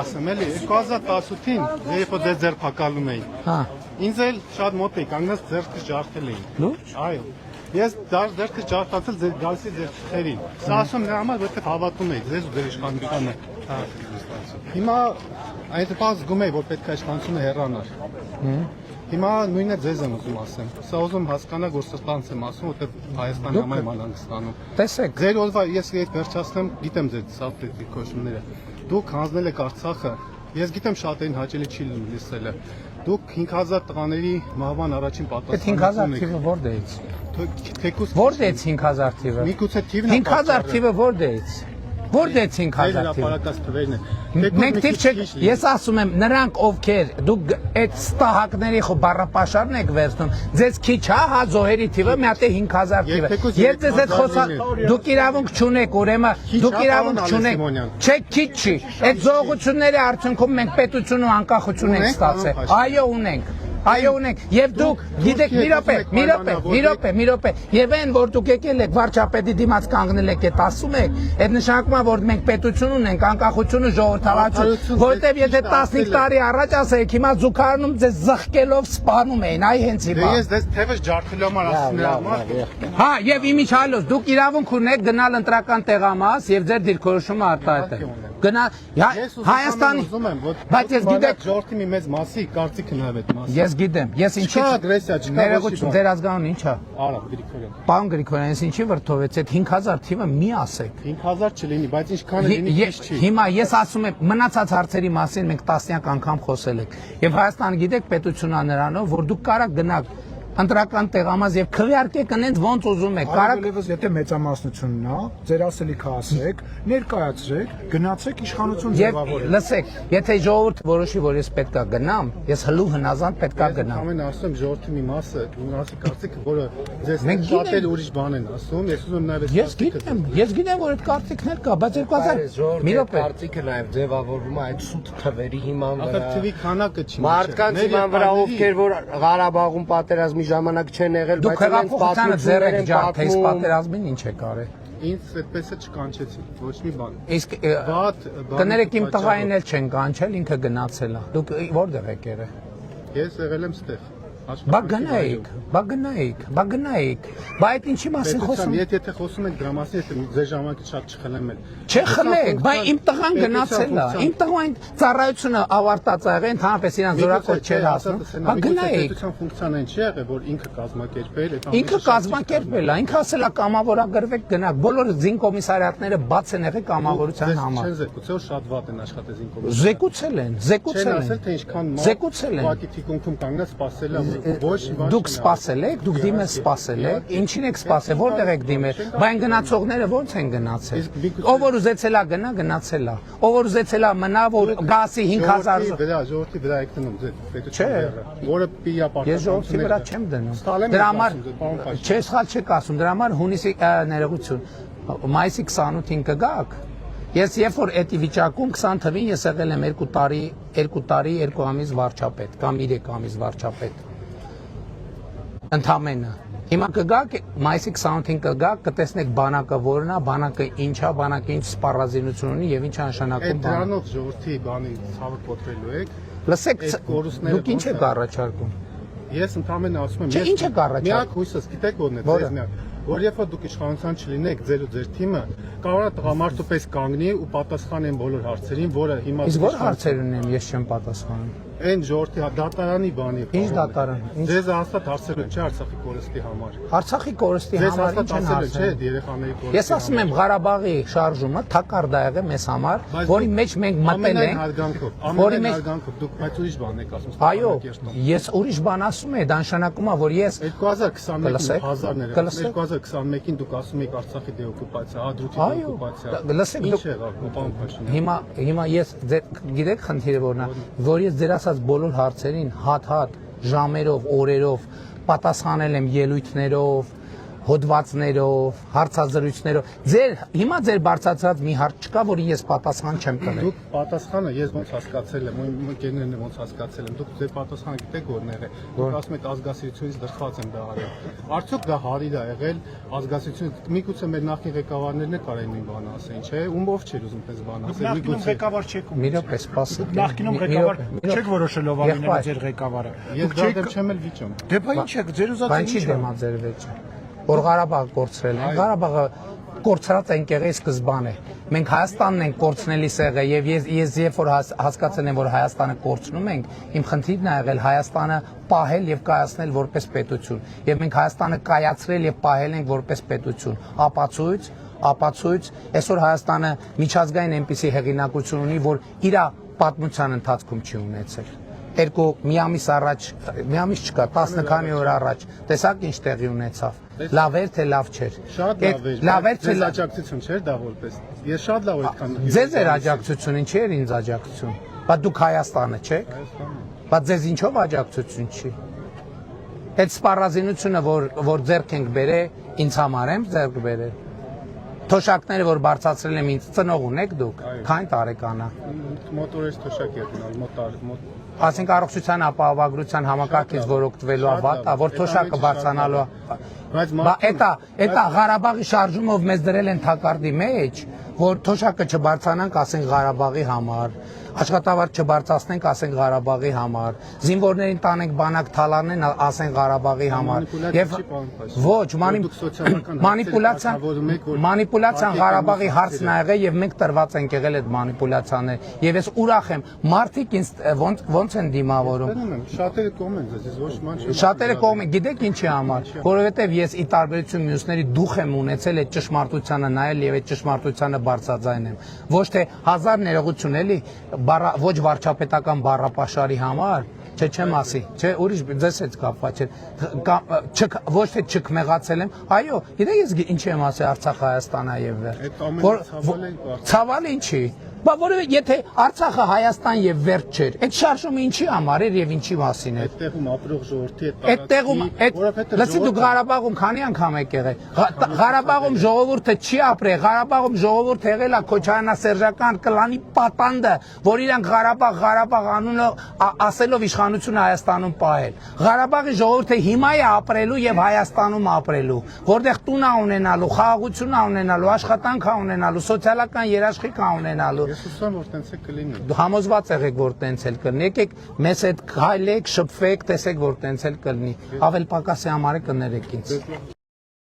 ասեմ, էլի 2018-ին երբ որ ձեր փակալում էին։ Հա։ Ինձ էլ շատ մոտ էի, կանգնած ձեռքը ջարդել էին։ Լուրջ։ Այո։ Ես ձեռքը ջարդացել ձեր գալսի ձեր թղթերին։ Սա ասում նրա համար, որտեղ հավատում էի ձեզ ու ձեր իշխանությանը։ Հիմա այդ բան զգում էի, որ պետք է իշխանությունը հեռանար։ Հիմա նույնը ձեզ եմ ուզում ասեմ։ Սա ուզում հասկանալ, որ սստանց եմ ասում, որտեղ Հայաստանի համար եմ անհանգստանում։ Տեսեք։ Ձեր օրվա ես վերջացնեմ, գիտեմ ձեր սափրետի քոշումները։ Դուք հանձնել եք Արցախը։ Ես գիտեմ շատերին հաճելի չի լսելը։ Դուք 5000 տղաների մահվան առաջին պատասխանատուն եք։ Այդ 5000 թիվը որտեղից։ Թեկուզ Որտեղից 5000 թիվը։ Միգուցե թիվն է։ 5000 թիվը որտեղից։ Որտեղից 5000 թիվը։ Հրապարակած թվերն է։ Մենք թիվ չեք, ես ասում եմ, նրանք ովքեր դուք այդ ստահակների բառապաշարն եք վերցնում, ձեզ քիչ հա զոհերի թիվը մի հատ է 5000 թիվը։ Ես ձեզ այդ խոսա, դուք իրավունք չունեք, ուրեմն դուք իրավունք չունեք։ Չէ, քիչ չի։ Այդ զոհությունների արդյունքում մենք պետություն ու անկախություն ենք ստացել։ Այո, ունենք։ Այո ունենք եւ դուք գիտեք մի րոպե եւ այն որ դուք եկել եք վարչապետի դիմաց կանգնել եք այդ ասում եք այդ նշանակում է որ մենք պետություն ունենք անկախություն ու ժողովրդավարություն որտեւ եթե 15 տարի առաջ ասեիք հիմա զուգարանում ձեզ զղկելով սպանում էին այ հենց հիմա ես դες թևս ջարդելու համար ասում նրա համար հա եւ իմիջիալոց դուք իրավունք ունեք գնալ ընտրական տեղամաս եւ ձեր դիրքորոշումը արտահայտել գնա Հայաստանի բայց ես գիտեք ժողովրդի մի մեծ մասի կարծիքն է այդ մասը ես գիտեմ ես ինչի ագրեսիա չկա ներողություն ձեր ազգանուն ի՞նչ է Արա Գրիգորյան Պարոն Գրիգորյան ես ինչի վրդովեց այդ 5000 թիվը մի ասեք 5000 չլինի բայց ինչքան է լինի քիչ չի հիմա ես ասում եմ մնացած հարցերի մասին մենք տասնյակ անգամ խոսել ենք եւ Հայաստանը գիտեք պետությունա նրանով որ դուք կարա գնաք ընտրական տեղամաս եւ քվեարկեք այնց ոնց ուզում եք կարակ եթե մեծամասնությունն է ձեր ասելիքը ասեք ներկայացրեք գնացեք իշխանություն ձևավորեք լսեք եթե ժողովուրդ որոշի որ ես պետքա գնամ ես հլու հնազանդ պետքա գնամ ամեն ասում ժողովրդի մի մասը ունասի կարծիքը որը ձեզ շատ էլ ուրիշ բան են ասում ես ուզում նաեւ ես գիտեմ որ այդ կարծիքներ կա բայց 2000 մի րոպե կարծիքը նաեւ ձևավորվում է այդ սուտ թվերի հիման վրա թվի քանակը չի մարդկանց հիման վրա ովքեր որ Ղարաբաղում պատերազմի ժամանակ չեն եղել բայց իրենց պատմությունները են ջարդել պատերազմին ինչ է կարել ինձ այդպես է չկանչեցի ոչ մի բան իսկ կներեք իմ տղային էլ չեն կանչել ինքը գնացել է դուք որտեղ եք եղել ես եղել եմ ստեղ Բա գնայիք բա այդ ինչի մասին խոսում եթե խոսում եք դրա մասին եթե ձեր ժամանակից շատ չխլեմ էլ չխլեք բա իմ տղան գնացել է իմ տղային ծառայությունը ավարտած ա եղել ընդհանրապես իրան զորակոչ չէր ասում բա գնայիք պետության ֆունկցիան չի եղել որ ինքը կազմակերպել ինքը կազմակերպել է ինքը ասել է կամավորագրվեք գնաք բոլոր զինկոմիսարիատները բաց են եղել կամավորության համար չեն զեկուցել շատ վատ են աշխատել զինկոմիսարիատները զեկուցել են ասել թե ինչքան զեկուցել են ուղղակի թիկունքում կանգնած սպասել է Դուք սպասել եք, դուք դիմել սպասել եք, ինչին եք սպասել, որտեղ եք դիմել, բայց գնացողները ո՞նց են գնացել։ Ով որ ուզեցել է գնա, գնացել է։ Ով որ ուզեցել է մնա, որ գասի 5000 ժողովրդի վրա եք դնում ձեր պետությունը, որը պիա պարտադիր։ Ես ժողովրդի վրա չեմ դնում։ Դրա համար չէ, սխալ չեք ասում, դրա համար հունիսի ներողություն, մայիսի 28-ին կգաք։ Ես երբ որ այդ վիճակում 20 թվին ես եղել եմ 2 տարի 2 ամիս վարչապետ կամ 3 ամիս վարչապետ Ընդամենը հիմա կգաք մայիսի 28-ին կգաք կտեսնեք բանակը որն է բանակը ինչա բանակը ինչ սպառազինություն ունի եւ ինչ նշանակում բանը դրանով ժողովրդի բանի ցավը կոտրելու եք լսեք դուք ինչ եք առաջարկում ես ընդամենը ասում եմ ես ինչ եք առաջարկում միակ հույսս գիտեք որն է ձեզ միակ որ երբ որ դուք իշխանության չլինեք ձեր ու ձեր թիմը կարող է տղամարդու պես կանգնի ու պատասխանեն բոլոր հարցերին որը հիմա իսկ որ հարցեր ունեմ ես չեմ պատասխանում Այն ժողովրդի դատարանի բանի Ինչ դատարան Ձեզ հաստատ հարցերու չէ Արցախի կորստի համար Արցախի կորստի համար ինչ են հարցերը չէ երեխաների կորստի Ես ասում եմ Ղարաբաղի շարժումը թակարդ է եղել մեզ համար որի մեջ մենք մտել ենք որի մեջ դուք բայց ուրիշ բան եք ասում Այո ես ուրիշ բան ասում եմ դա նշանակում է որ ես 2021-ին հազարներ 2021-ին դուք ասում եք Արցախի դեօկուպացիա հադրութի դեօկուպացիա լսեք ինչ եղավ պարոն Փաշինյան Հիմա ես գիտեք խնդիրը որն է որ ես ձեր բոլոր հարցերին հատ ժամերով օրերով պատասխանել եմ ելույթներով հոդվածներով, հարցազրույցներով։ Հիմա ձեր բարձրացած մի հարց չկա, որին ես պատասխան չեմ տվել։ Դուք պատասխանը ես ոնց հասկացել եմ, իմ ընկերներն ոնց հասկացել եմ, դուք ձեր պատասխանը գիտեք որն է։ Դուք ասում եք ազգասիրությունից դրդված եմ դա արել։ Արդյոք դա հարիր է եղել ազգասիրությունից։ Միգուցե մեր նախկին ղեկավարներն էլ կարեն մի բան ասեն, չէ՞։ Ումով չէր ուզում պես բան ասել։ Նախկինում ղեկավար չեք Մի րոպե, սպասեք։ Նախկինում ղեկավար չեք որոշելով լինել ձեր ղեկավարը։ Ես դա դեմ չեմ էլ վիճում։ Դե բա ինչ եք ձեր ուզած Բան չի դեմաձերվեց։ Որ Ղարաբաղը կորցրել են։ Ղարաբաղը կորցրած են եղել սկզբանե։ Մենք Հայաստանն ենք կորցնելի սեղը եւ ես երբ որ հասկացել եմ որ Հայաստանը կորցնում ենք, իմ խնդիրն է եղել Հայաստանը պահել եւ կայացնել որպես պետություն։ Եվ մենք Հայաստանը կայացրել եւ պահել ենք որպես պետություն։ Ապացույց, այսօր Հայաստանը միջազգային այնպիսի հեղինակություն ունի, որ իր պատմության ընթացքում չի ունեցել։ Մի ամիս առաջ, մի ամիս չկա, 10 քանի օր առաջ, տեսակ ինչ տեղի ունեցավ։ Լավ էր թե լավ չէր։ Շատ լավ էր։ Ձեզ աջակցություն չէր դա որպես։ Ես շատ լավ այդքան։ Ձեզ էր աջակցություն, ինչի էր ինձ աջակցություն։ Բա դուք Հայաստանը չեք։ Բա ձեզ ինչով աջակցություն չի։ Այդ սպառազինությունը, որ ձեռք ենք բերել, ինձ համար եմ ձեռք բերել։ Թոշակները, որ բարձրացրել եմ ինձ, ծնող ունեք դուք։ Քանի տարեկան է։ Մոտորես թոշակ է գնալ, մոտ Ասենք առողջության ապահովագրության համակարգից որ օգտվելու է վատ, որ թոշակը բարձրանալու է։ Բայց էտա Ղարաբաղի շարժումով մեզ դրել են թակարդի մեջ, որ թոշակը չբարձրանանք, ասենք Ղարաբաղի համար, աշխատավարձ չբարձրացնենք, ասենք Ղարաբաղի համար, զինվորներին տանենք բանակ թալանեն, ասենք Ղարաբաղի համար։ Եվ ոչ, մանիպուլյացիան Ղարաբաղի հարցն ա եղել եւ մենք տրված ենք եղել այդ մանիպուլյացիաներ։ Եւ ես ուրախ եմ, մարդիկ ինձ ոնց են դիմավորում։ Շատերը կողմ են ձեզ, ոչ ման չէ։ Շատերը կողմ են, գիտեք ինչի համար, որովհետեւ ես ի տարբերություն մյուսների դուխ եմ ունեցել այդ ճշմարտությանը նայել եւ այդ ճշմարտությանը բարձրաձայն եմ։ Ոչ թե հազար ներողություն էլի, ոչ վարչապետական բառապաշարի համար, չէ չեմ ասի, չէ ուրիշ ձեզ հետ կապված չէ, ոչ թե չքմեղացել եմ, այո, գիտեք ես ինչի եմ ասել Արցախ Հայաստան եւ վերջ։ Ցավալ ինչի։ Բա որովհետեւ եթե Արցախը Հայաստան եւ վերջ չէր, այդ շարժումը ինչի համար էր եւ ինչի մասին էր։ Այդտեղում ապրող ժողովրդի այդ տեղում լսի դու Ղարաբաղում քանի անգամ եք եղել։ Ղարաբաղում ժողովուրդը չի ապրել, Ղարաբաղում ժողովուրդը եղել է քոչարյանասերժական կլանի պատանդը, որ իրանք Ղարաբաղ անունը ասելով իշխանությունը Հայաստանում պահել։ Ղարաբաղի ժողովուրդը հիմա է ապրելու եւ Հայաստանում ապրելու, որտեղ տուն է ունենալու, խաղաղություն է ունենալու, աշխատանք է ունենալու, սոցիալական երաշխիք է ունենալու։ Ես հուսամ որ տենց է կլինի։ Դու համոզված եղեք որ տենց էլ կլինի։ Եկեք մեզ հետ քայլեք, շփվեք, տեսեք որ տենց էլ կլինի։ Ավել պակասի համար է կներեք ինձ։